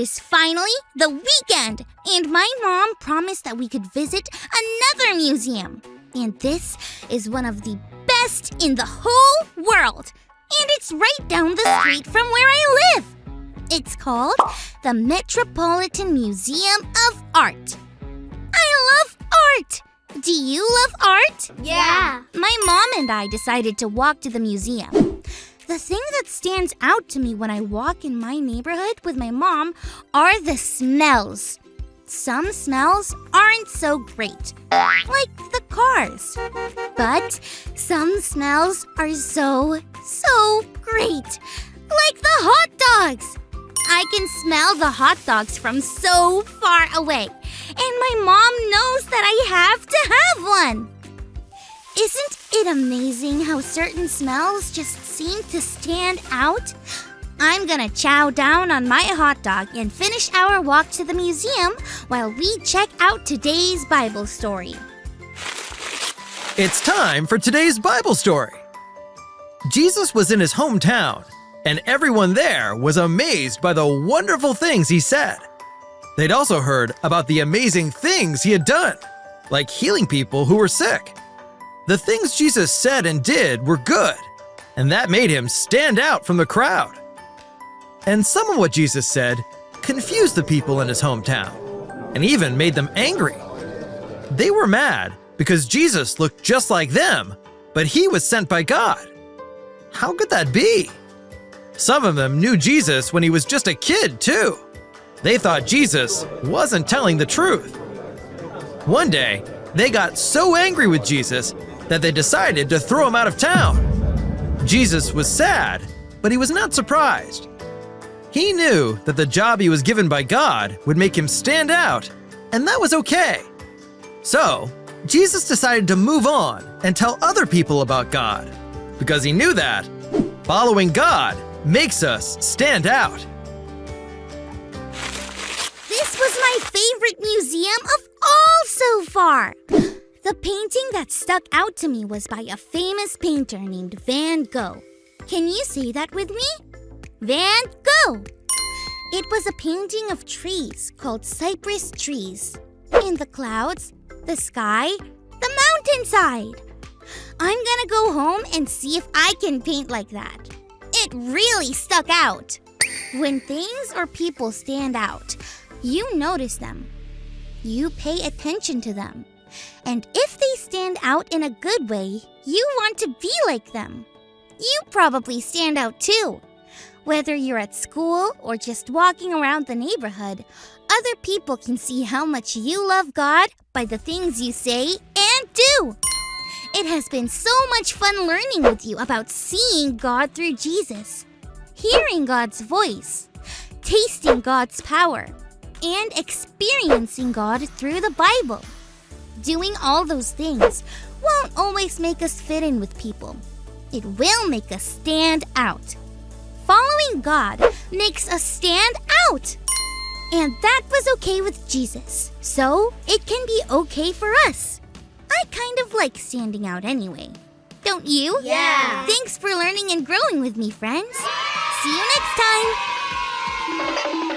is finally the weekend, and my mom promised that we could visit another museum. And this is one of the best in the whole world. And it's right down the street from where I live. It's called the Metropolitan Museum of Art. I love art! Do you love art? Yeah. My mom and I decided to walk to the museum. The thing that stands out to me when I walk in my neighborhood with my mom are the smells. Some smells aren't so great, like the cars. But some smells are so great, like the hot dogs. I can smell the hot dogs from so far away, and my mom knows that I have to have one. Isn't it amazing how certain smells just seem to stand out? I'm gonna chow down on my hot dog and finish our walk to the museum while we check out today's Bible story. It's time for today's Bible story. Jesus was in his hometown, and everyone there was amazed by the wonderful things he said. They'd also heard about the amazing things he had done, like healing people who were sick. The things Jesus said and did were good, and that made him stand out from the crowd. And some of what Jesus said confused the people in his hometown, and even made them angry. They were mad because Jesus looked just like them, but he was sent by God. How could that be? Some of them knew Jesus when he was just a kid, too. They thought Jesus wasn't telling the truth. One day, they got so angry with Jesus that they decided to throw him out of town. Jesus was sad, but he was not surprised. He knew that the job he was given by God would make him stand out, and that was okay. So, Jesus decided to move on and tell other people about God, because he knew that following God makes us stand out. This was my favorite museum of all so far. The painting that stuck out to me was by a famous painter named Van Gogh. Can you say that with me? Van Gogh! It was a painting of trees called cypress trees. In the clouds, the sky, the mountainside. I'm gonna go home and see if I can paint like that. It really stuck out. When things or people stand out, you notice them. You pay attention to them. And if they stand out in a good way, you want to be like them. You probably stand out too. Whether you're at school or just walking around the neighborhood, other people can see how much you love God by the things you say and do. It has been so much fun learning with you about seeing God through Jesus, hearing God's voice, tasting God's power, and experiencing God through the Bible. Doing all those things won't always make us fit in with people. It will make us stand out. Following God makes us stand out. And that was okay with Jesus, so it can be okay for us. I kind of like standing out anyway. Don't you? Yeah. Thanks for learning and growing with me, friends. See you next time.